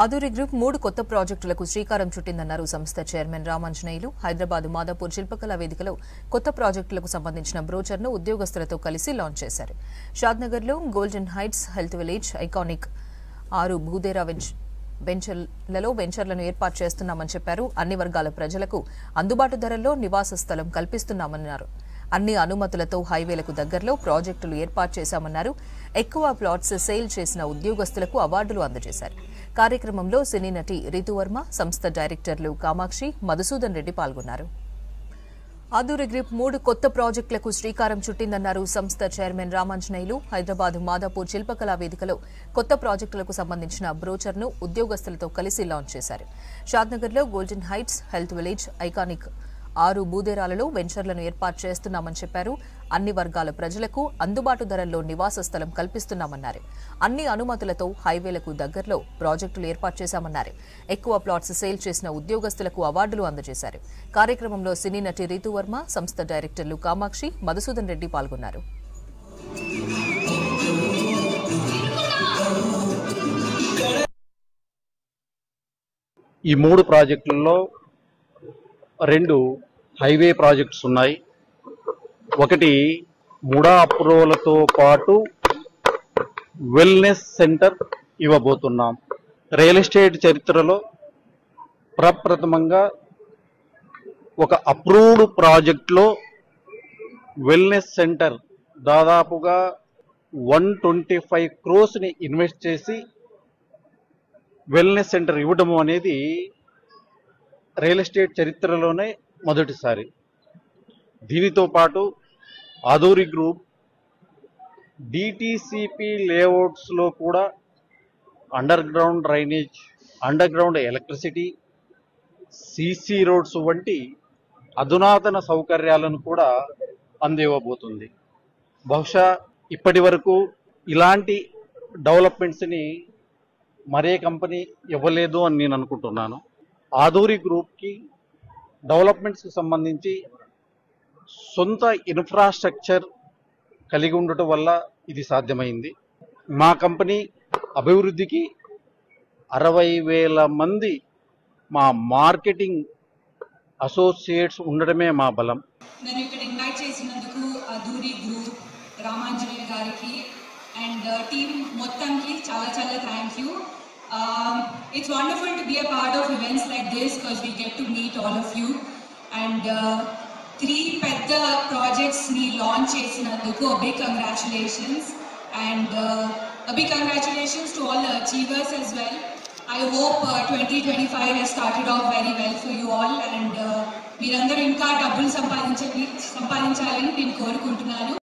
Aduri group 3 కొత్త ప్రాజెక్టులకు శ్రీకారం చుట్టిందన్నారు సంస్థ చైర్మన్ రామాంజనేయులు. హైదరాబాద్ మాదాపూర్ శిల్పకళా వేదికలో కొత్త ప్రాజెక్టులకు సంబంధించిన బ్రోచర్ను ఉద్యోగస్తులతో కలిసి లాంచ్ చేశారు. షాద్నగర్లో golden heights health village, iconic 6 Budhera వెంచర్లను ఏర్పాటు చేస్తున్నామని చెప్పారు. అన్ని వర్గాల ప్రజలకు అందుబాటు ధరల్లో నివాస స్థలం కల్పిస్తున్నామన్నారు. అన్ని అనుమతులతో హైవేలకు దగ్గరలో ప్రాజెక్టులు ఏర్పాటు చేశామన్నారు. ఎక్కువ ప్లాట్స్ సేల్ చేసిన ఉద్యోగస్తులకు అవార్డులు అందజేశారు. కార్యక్రమంలో సినీ నటి రితువర్మ, సంస్థ డైరెక్టర్లు కామాక్షి, మధుసూదన్ రెడ్డి పాల్గొన్నారు. ఆదూరి గ్రూప్ 3 కొత్త ప్రాజెక్టులకు శ్రీకారం చుట్టిందన్నారు సంస్థ చైర్మన్ రామాంజనేయులు. హైదరాబాద్ మాదాపూర్ శిల్పకళా వేదికలో కొత్త ప్రాజెక్టులకు సంబంధించిన బ్రోచర్ను ఉద్యోగస్తులతో కలిసి లాంచ్ చేశారు. షాద్నగర్లో golden heights health village, iconic 6 భూదేరాలలో వెంచర్లను ఏర్పాటు చేస్తున్నామని చెప్పారు. అన్ని వర్గాల ప్రజలకు అందుబాటు ధరల్లో నివాస స్థలం కల్పిస్తున్నామన్నారు. అన్ని అనుమతులతో హైవేలకు దగ్గరలో ప్రాజెక్టులు ఏర్పాటు చేశామన్నారు. ఎక్కువ ప్లాట్స్ సేల్ చేసిన ఉద్యోగస్తులకు అవార్డులు అందజేశారు. కార్యక్రమంలో సినీ నటి రితువర్మ, సంస్థ డైరెక్టర్లు కామాక్షి, మధుసూదన్ రెడ్డి పాల్గొన్నారు. ఈ 3 ప్రాజెక్టుల్లో 2 హైవే ప్రాజెక్ట్స్ ఉన్నాయి. ఒకటి ముడా అప్రూవల్తో పాటు వెల్నెస్ సెంటర్ ఇవ్వబోతున్నాం. రియల్ ఎస్టేట్ చరిత్రలో ప్రప్రథమంగా ఒక అప్రూవ్డ్ ప్రాజెక్ట్లో వెల్నెస్ సెంటర్ దాదాపుగా 125 crores ఇన్వెస్ట్ చేసి వెల్నెస్ సెంటర్ ఇవ్వడం అనేది రియల్ ఎస్టేట్ చరిత్రలోనే మొదటిసారి. దీనితో పాటు ఆదూరి గ్రూప్ డిటిసిపి లేఅవుట్స్లో కూడా under ground drainage, under ground electricity, CC roads వంటి అధునాతన సౌకర్యాలను కూడా అందివ్వబోతుంది. బహుశా ఇప్పటి వరకు ఇలాంటి డెవలప్మెంట్స్ని మరే కంపెనీ ఇవ్వలేదు అని నేను అనుకుంటున్నాను. ఆదూరి గ్రూప్కి డెవలప్మెంట్స్కి సంబంధించి సొంత ఇన్ఫ్రాస్ట్రక్చర్ కలిగి ఉండటం వల్ల ఇది సాధ్యమైంది. మా కంపెనీ అభివృద్ధికి 60,000 మంది మా మార్కెటింగ్ అసోసియేట్స్ ఉండడమే మా బలం. నేను ఇక్కడ ఇన్వైట్ చేసినందుకు ఆదూరి గ్రూప్, రామాంజనేయ గారికి అండ్ టీమ్ మొత్తంకి చాలా చాలా thank you. It's wonderful to be a part of events like this because we get to meet all of you. And 3 పెద్ద ప్రాజెక్ట్స్ ని లాంచ్ చేసినందుకు a big congratulations and a big congratulations to all the achievers as well. I hope 2025 has started off very well for you all and మీరందరూ ఇంకా డబ్బులు సంపాదించాలని నేను కోరుకుంటున్నాను.